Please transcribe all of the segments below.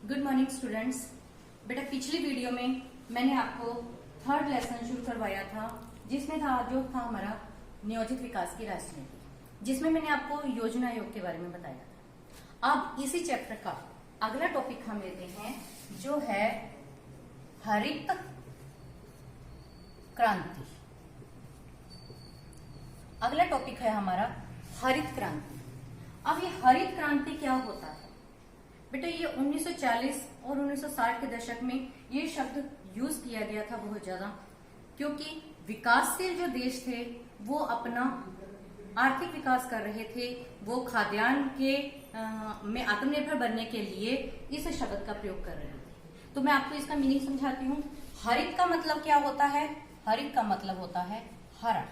Good morning students. बेटा पिछली video में मैंने आपको थर्ड लेसन शुरू करवाया था जिसमें जो था हमारा नियोजित विकास की राजनीति, जिसमें मैंने आपको योजना आयोग के बारे में बताया था। अब इसी चैप्टर का अगला टॉपिक हम लेते हैं जो है हरित क्रांति। अगला टॉपिक है हमारा हरित क्रांति। अब ये हरित क्रांति क्या होता है बेटा? ये 1940 और 1960 के दशक में ये शब्द यूज किया गया था बहुत ज्यादा, क्योंकि विकासशील जो देश थे वो अपना आर्थिक विकास कर रहे थे, वो खाद्यान्न के में आत्मनिर्भर बनने के लिए इस शब्द का प्रयोग कर रहे थे। तो मैं आपको इसका मीनिंग समझाती हूँ। हरित का मतलब क्या होता है? हरित का मतलब होता है हरा।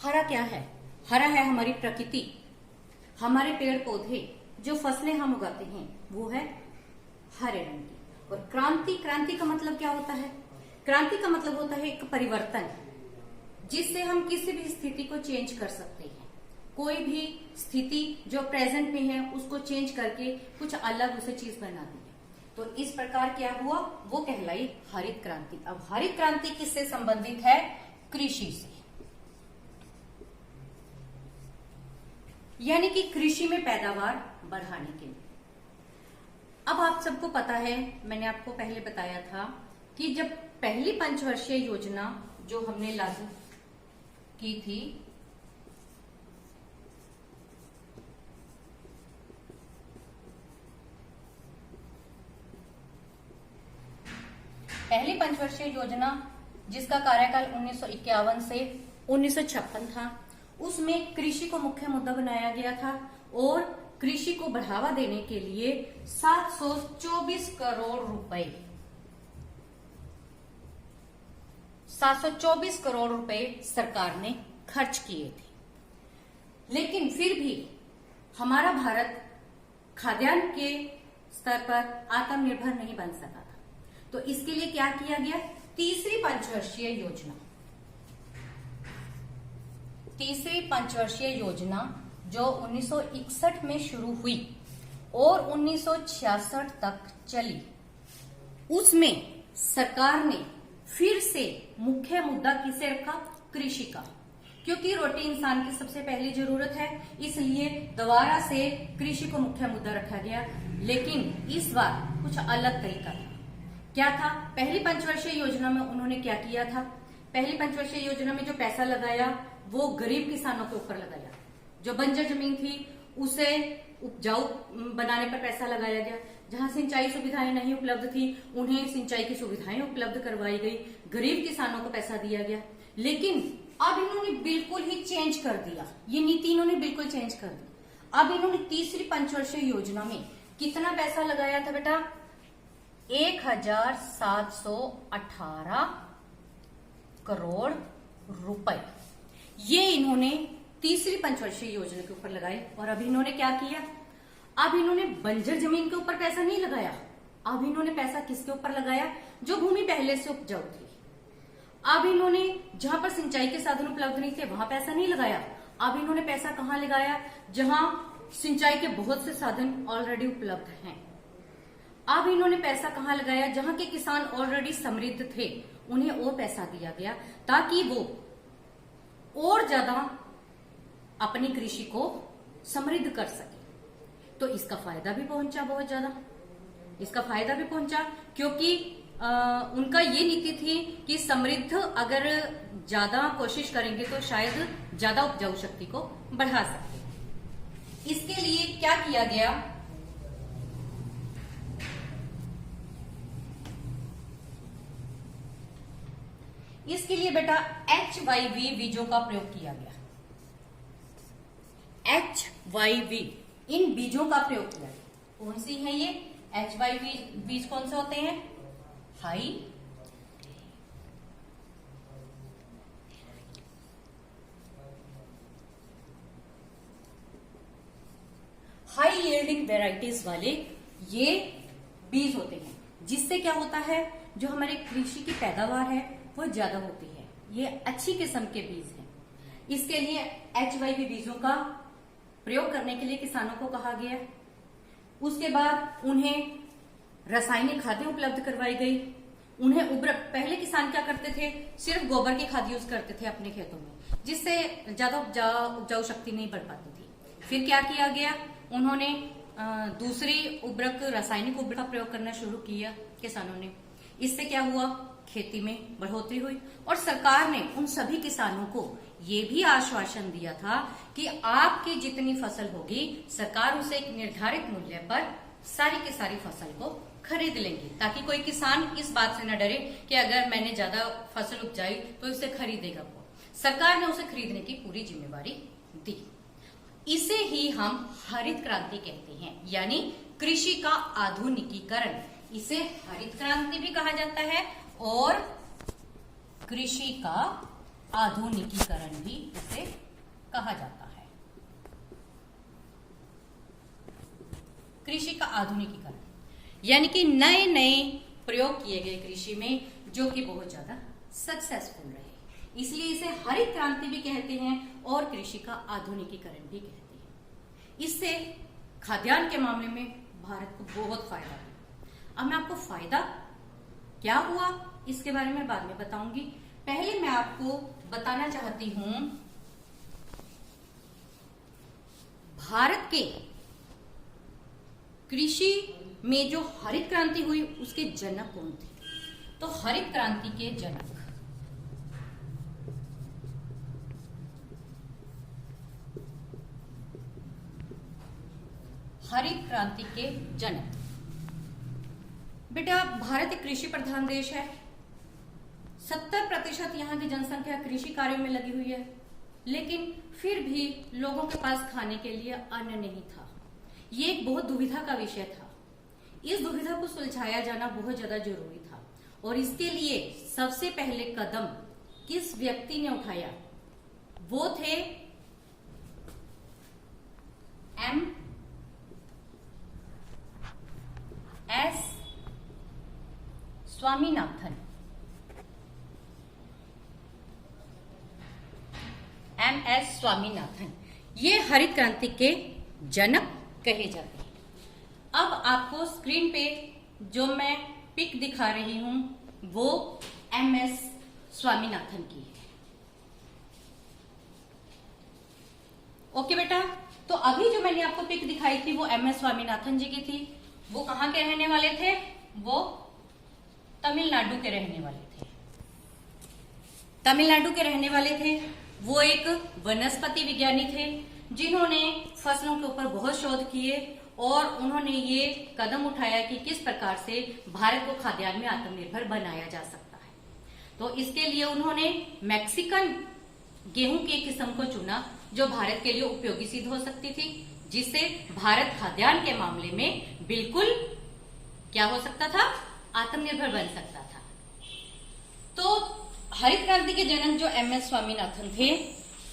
हरा क्या है? हरा है हमारी प्रकृति, हमारे पेड़ पौधे, जो फसलें हम उगाते हैं वो है हरे रंग की। और क्रांति, क्रांति का मतलब क्या होता है? क्रांति का मतलब होता है एक परिवर्तन, जिससे हम किसी भी स्थिति को चेंज कर सकते हैं। कोई भी स्थिति जो प्रेजेंट में है उसको चेंज करके कुछ अलग उसे चीज बना दी है। तो इस प्रकार क्या हुआ? वो कहलाई हरित क्रांति। अब हरित क्रांति किससे संबंधित है? कृषि से, यानी कि कृषि में पैदावार बढ़ाने के लिए। अब आप सबको पता है, मैंने आपको पहले बताया था कि जब पहली पंचवर्षीय योजना जो हमने लागू की थी, पहली पंचवर्षीय योजना जिसका कार्यकाल 1951 से 1956 था, उसमें कृषि को मुख्य मुद्दा बनाया गया था और कृषि को बढ़ावा देने के लिए 724 करोड़ रुपए 724 करोड़ रुपए सरकार ने खर्च किए थे। लेकिन फिर भी हमारा भारत खाद्यान्न के स्तर पर आत्मनिर्भर नहीं बन सका था। तो इसके लिए क्या किया गया? तीसरी पंचवर्षीय योजना जो 1961 में शुरू हुई और 1966 तक चली, उसमें सरकार ने फिर से मुख्य मुद्दा किसे रखा? कृषि का। क्योंकि रोटी इंसान की सबसे पहली जरूरत है, इसलिए दोबारा से कृषि को मुख्य मुद्दा रखा गया। लेकिन इस बार कुछ अलग तरीका था। क्या था? पहली पंचवर्षीय योजना में उन्होंने क्या किया था? पहली पंचवर्षीय योजना में जो पैसा लगाया वो गरीब किसानों के ऊपर लगाया। जो बंजर जमीन थी उसे उपजाऊ बनाने पर पैसा लगाया गया। जहां सिंचाई सुविधाएं नहीं उपलब्ध थी उन्हें सिंचाई की सुविधाएं उपलब्ध करवाई गई। गरीब किसानों को पैसा दिया गया। लेकिन अब इन्होंने बिल्कुल ही चेंज कर दिया, ये नीति इन्होंने बिल्कुल चेंज कर दी। अब इन्होंने तीसरी पंचवर्षीय योजना में कितना पैसा लगाया था बेटा? 1718 करोड़ रुपए ये इन्होंने तीसरी पंचवर्षीय योजना के ऊपर लगाए। और अब इन्होंने क्या किया? अब इन्होंने बंजर जमीन के ऊपर पैसा नहीं लगाया, अब इन्होंने पैसा किसके ऊपर लगाया? जो भूमि पहले से उपजाऊ थी। अब इन्होंने जहां पर सिंचाई के साधन उपलब्ध नहीं थे वहां पैसा नहीं लगाया। अब इन्होंने पैसा कहां लगाया? जहां सिंचाई के बहुत से साधन ऑलरेडी उपलब्ध हैं। अब इन्होंने पैसा कहां लगाया? जहां के किसान ऑलरेडी समृद्ध थे उन्हें और पैसा दिया गया ताकि वो और ज्यादा अपनी कृषि को समृद्ध कर सके। तो इसका फायदा भी पहुंचा, बहुत ज्यादा इसका फायदा भी पहुंचा, क्योंकि उनका ये नीति थी कि समृद्ध अगर ज्यादा कोशिश करेंगे तो शायद ज्यादा उपजाऊ शक्ति को बढ़ा सके। इसके लिए क्या किया गया? इसके लिए बेटा HYV बीजों का प्रयोग किया गया। HYV इन बीजों का प्रयोग किया गया। कौन सी है ये HYV बीज? कौन से होते हैं? हाई यील्डिंग वेराइटीज वाले ये बीज होते हैं, जिससे क्या होता है? जो हमारे कृषि की पैदावार है वो ज्यादा होती है। ये अच्छी किस्म के बीज हैं। इसके लिए HYV बीजों का प्रयोग करने के लिए किसानों को कहा गया। उसके बाद उन्हें रासायनिक खादें उपलब्ध करवाई गई, उन्हें उर्वरक, पहले किसान क्या करते थे, सिर्फ गोबर की खाद यूज करते थे अपने खेतों में, जिससे ज्यादा उपजाऊ शक्ति नहीं बढ़ पाती थी। फिर क्या किया गया, उन्होंने दूसरी उर्वरक, रासायनिक उर्वरक का प्रयोग करना शुरू किया किसानों ने। इससे क्या हुआ, खेती में बढ़ोतरी हुई और सरकार ने उन सभी किसानों को ये भी आश्वासन दिया था कि आपकी जितनी फसल होगी सरकार उसे एक निर्धारित मूल्य पर सारी की सारी फसल को खरीद लेंगी, ताकि कोई किसान इस बात से न डरे कि अगर मैंने ज्यादा फसल उपजाई तो इसे खरीदेगा वो। सरकार ने उसे खरीदने की पूरी जिम्मेवारी दी। इसे ही हम हरित क्रांति कहते हैं, यानी कृषि का आधुनिकीकरण। इसे हरित क्रांति भी कहा जाता है और कृषि का आधुनिकीकरण भी इसे कहा जाता है। कृषि का आधुनिकीकरण यानी कि नए नए प्रयोग किए गए कृषि में, जो कि बहुत ज्यादा सक्सेसफुल रहे, इसलिए इसे हरित क्रांति भी कहते हैं और कृषि का आधुनिकीकरण भी कहते हैं। इससे खाद्यान्न के मामले में भारत को बहुत फायदा हुआ। अब मैं आपको फायदा क्या हुआ इसके बारे में बाद में बताऊंगी। पहले मैं आपको बताना चाहती हूं भारत के कृषि में जो हरित क्रांति हुई उसके जनक कौन थे। तो हरित क्रांति के जनक हरित क्रांति के जनक, बेटा भारत एक कृषि प्रधान देश है। 70% यहाँ की जनसंख्या कृषि कार्य में लगी हुई है, लेकिन फिर भी लोगों के पास खाने के लिए अन्न नहीं था। ये एक बहुत दुविधा का विषय था। इस दुविधा को सुलझाया जाना बहुत ज्यादा जरूरी था और इसके लिए सबसे पहले कदम किस व्यक्ति ने उठाया, वो थे M.S. स्वामीनाथन। M.S. स्वामीनाथन ये हरित क्रांति के जनक कहे जाते हैं। अब आपको स्क्रीन पे जो मैं पिक दिखा रही हूं वो M.S. स्वामीनाथन की है। ओके बेटा, तो अभी जो मैंने आपको पिक दिखाई थी वो M.S. स्वामीनाथन जी की थी। वो कहां के रहने वाले थे, वो तमिलनाडु के रहने वाले थे। तमिलनाडु के रहने वाले थे। वो एक वनस्पति विज्ञानी थे जिन्होंने फसलों के ऊपर बहुत शोध किए और उन्होंने ये कदम उठाया कि किस प्रकार से भारत को खाद्यान्न में आत्मनिर्भर बनाया जा सकता है। तो इसके लिए उन्होंने मैक्सिकन गेहूं की किस्म को चुना जो भारत के लिए उपयोगी सिद्ध हो सकती थी, जिससे भारत खाद्यान्न के मामले में बिल्कुल क्या हो सकता था, आत्मनिर्भर बन सकता था। तो हरित क्रांति के जनक जो M.S. स्वामीनाथन थे,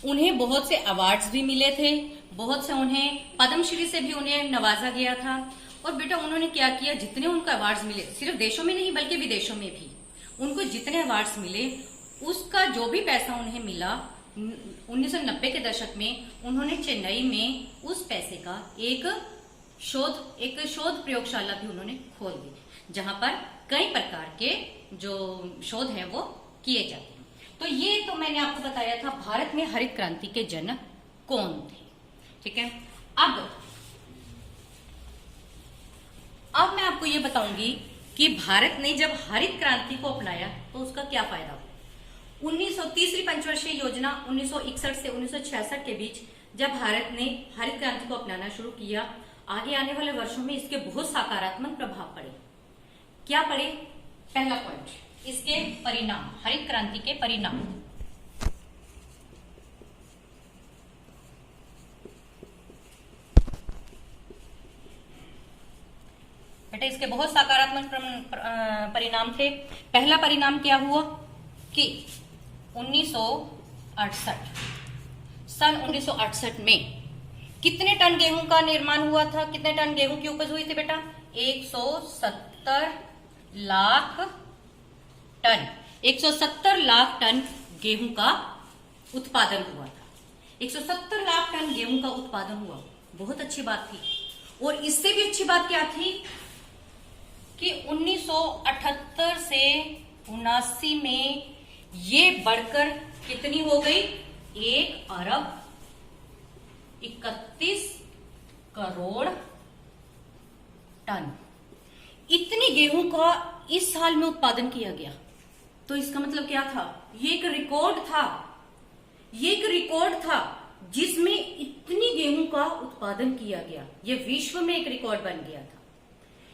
उन्हें बहुत से अवार्ड्स भी मिले थे, बहुत से उन्हें पद्मश्री से भी उन्हें नवाजा गया था। और बेटा उन्होंने क्या किया, जितने उनको अवार्ड्स मिले, सिर्फ देशों में नहीं बल्कि विदेशों में भी उनको जितने अवार्ड्स मिले उसका जो भी पैसा उन्हें मिला 1990 के दशक में उन्होंने चेन्नई में उस पैसे का एक शोध प्रयोगशाला भी उन्होंने खोल दी, जहां पर कई प्रकार के जो शोध है वो किए जाते हैं। तो ये तो मैंने आपको बताया था भारत में हरित क्रांति के जनक कौन थे। ठीक है, अब मैं आपको ये बताऊंगी कि भारत ने जब हरित क्रांति को अपनाया तो उसका क्या फायदा हुआ। 1930वीं पंचवर्षीय योजना 1961 से 1966 के बीच जब भारत ने हरित क्रांति को अपनाना शुरू किया, आगे आने वाले वर्षों में इसके बहुत सकारात्मक प्रभाव पड़े। क्या पड़े? पहला पॉइंट, इसके परिणाम, हरित क्रांति के परिणाम। बेटा इसके बहुत सकारात्मक परिणाम थे। पहला परिणाम क्या हुआ कि 1968 में कितने टन गेहूं का निर्माण हुआ था, कितने टन गेहूं की उपज हुई थी बेटा? 170 लाख टन। 170 लाख टन गेहूं का उत्पादन हुआ था। 170 लाख टन गेहूं का उत्पादन हुआ, बहुत अच्छी बात थी। और इससे भी अच्छी बात क्या थी कि 1978 से 79 में ये बढ़कर कितनी हो गई? 1 अरब 31 करोड़ टन। इतनी गेहूं का इस साल में उत्पादन किया गया। तो इसका मतलब क्या था? ये एक रिकॉर्ड था, ये एक रिकॉर्ड था जिसमें इतनी गेहूं का उत्पादन किया गया। ये विश्व में एक रिकॉर्ड बन गया था।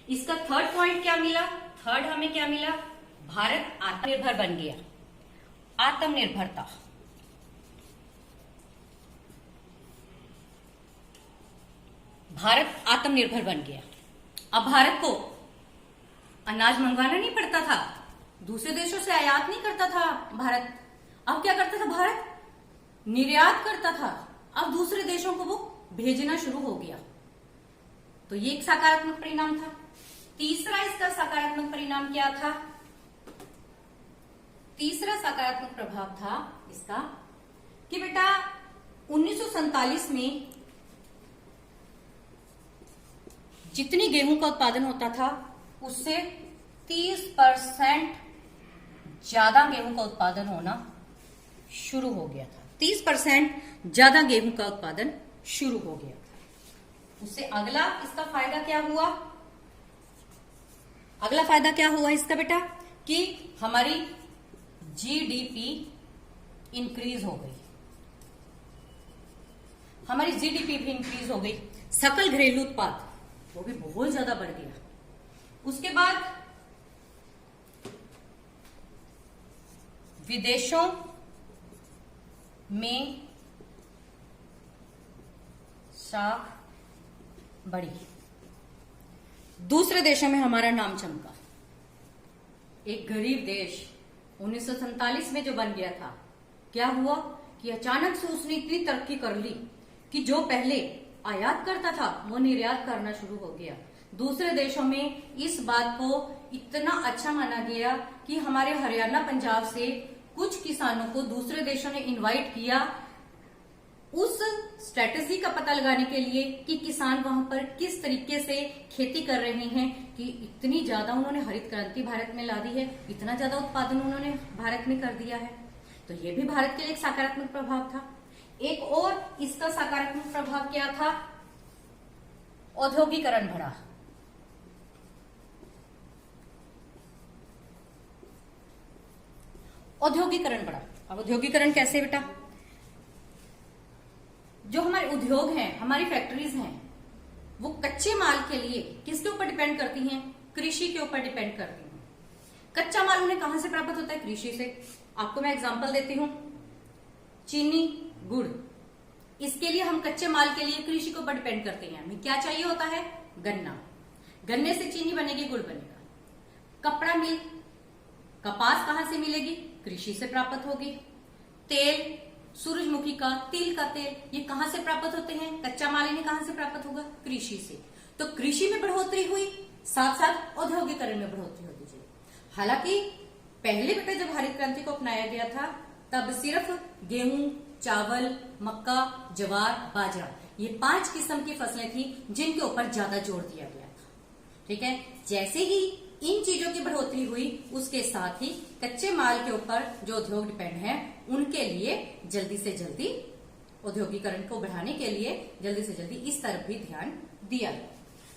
इसका थर्ड पॉइंट क्या मिला? थर्ड हमें क्या मिला? भारत आत्मनिर्भर बन गया। आत्मनिर्भरता, भारत आत्मनिर्भर बन गया। अब भारत को अनाज मंगवाना नहीं पड़ता था, दूसरे देशों से आयात नहीं करता था भारत। अब क्या करता था भारत? निर्यात करता था। अब दूसरे देशों को वो भेजना शुरू हो गया। तो ये एक सकारात्मक परिणाम था। तीसरा इसका सकारात्मक परिणाम क्या था? तीसरा सकारात्मक प्रभाव था इसका कि बेटा 1947 में जितनी गेहूं का उत्पादन होता था उससे 30% ज्यादा गेहूं का उत्पादन होना शुरू हो गया था। 30% ज्यादा गेहूं का उत्पादन शुरू हो गया था। उससे अगला इसका फायदा क्या हुआ? अगला फायदा क्या हुआ इसका बेटा? कि हमारी जीडीपी इंक्रीज हो गई। हमारी जीडीपी भी इंक्रीज हो गई। सकल घरेलू उत्पाद वो भी बहुत ज्यादा बढ़ गया। उसके बाद विदेशों में साख बढ़ी, दूसरे देशों में हमारा नाम चमका। एक गरीब देश 1947 में जो बन गया था, क्या हुआ कि अचानक से उसने इतनी तरक्की कर ली कि जो पहले आयात करता था वो निर्यात करना शुरू हो गया। दूसरे देशों में इस बात को इतना अच्छा माना गया कि हमारे हरियाणा पंजाब से कुछ किसानों को दूसरे देशों ने इनवाइट किया उस स्ट्रेटेजी का पता लगाने के लिए कि किसान वहां पर किस तरीके से खेती कर रहे हैं, कि इतनी ज्यादा उन्होंने हरित क्रांति भारत में ला दी है, इतना ज्यादा उत्पादन उन्होंने भारत में कर दिया है। तो ये भी भारत के लिए एक सकारात्मक प्रभाव था। एक और इसका सकारात्मक प्रभाव क्या था? औद्योगिकरण बढ़ा। औद्योगिकरण बढ़ा। अब औद्योगिकरण कैसे बेटा? जो हमारे उद्योग हैं, हमारी फैक्ट्रीज हैं, वो कच्चे माल के लिए किसके ऊपर डिपेंड करती हैं? कृषि के ऊपर डिपेंड करती हैं। कच्चा माल उन्हें कहां से प्राप्त होता है? कृषि से। आपको मैं एग्जांपल देती हूं, चीनी, गुड़, इसके लिए हम कच्चे माल के लिए कृषि के ऊपर डिपेंड करते हैं। हमें क्या चाहिए होता है? गन्ना। गन्ने से चीनी बनेगी, गुड़ बनेगा। कपड़ा मिल, कपास कहां से मिलेगी? कृषि से प्राप्त होगी। तेल, सूरजमुखी का, तिल का तेल, ये कहां से प्राप्त होते हैं? कच्चा माल इन्हें कहां से प्राप्त होगा? कृषि से। तो कृषि में बढ़ोतरी हुई, साथ साथ औद्योगिकरण में बढ़ोतरी होती चली। हालांकि पहले बेटा जब हरित क्रांति को अपनाया गया था तब सिर्फ गेहूं, चावल, मक्का, ज्वार, बाजरा, ये 5 किस्म की फसलें थी जिनके ऊपर ज्यादा जोर दिया गया था। ठीक है। जैसे ही इन चीजों की बढ़ोतरी हुई उसके साथ ही कच्चे माल के ऊपर जो उद्योग डिपेंड है उनके लिए जल्दी से जल्दी औद्योगिकरण को बढ़ाने के लिए जल्दी से जल्दी इस तरफ भी ध्यान दिया गया।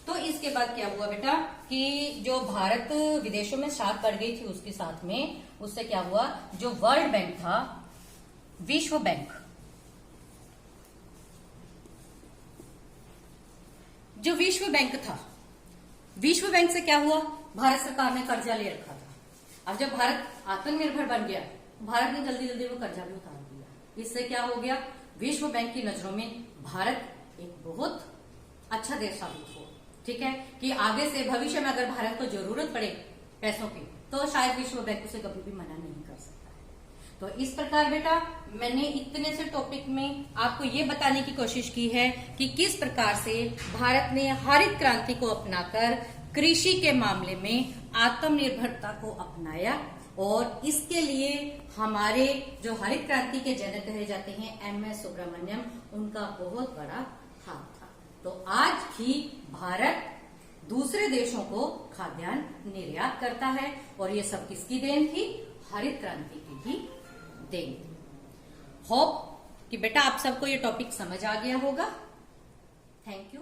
तो इसके बाद क्या हुआ बेटा कि जो भारत विदेशों में साख बढ़ गई थी उसके साथ में उससे क्या हुआ, जो वर्ल्ड बैंक था, विश्व बैंक, जो विश्व बैंक था, विश्व बैंक से क्या हुआ, भारत सरकार ने कर्जा ले रखा था। अब जब भारत आत्मनिर्भर बन गया, भारत ने जल्दी जल्दी वो कर्जा भी उतार दिया। इससे क्या हो गया, विश्व बैंक की नजरों में भारत एक बहुत अच्छा देश साबित हुआ। ठीक है, कि आगे से भविष्य में अगर भारत को जरूरत पड़े पैसों की तो शायद विश्व बैंक उसे कभी भी मना नहीं कर सकता है। तो इस प्रकार बेटा मैंने इतने से टॉपिक में आपको ये बताने की कोशिश की है कि किस प्रकार से भारत ने हरित क्रांति को अपनाकर कृषि के मामले में आत्मनिर्भरता को अपनाया और इसके लिए हमारे जो हरित क्रांति के जनक कहे जाते हैं एमएस सुब्रमण्यम, उनका बहुत बड़ा हाथ था। तो आज भी भारत दूसरे देशों को खाद्यान्न निर्यात करता है। और ये सब किसकी देन थी? हरित क्रांति की ही देन थी। होप कि बेटा आप सबको ये टॉपिक समझ आ गया होगा। Thank you.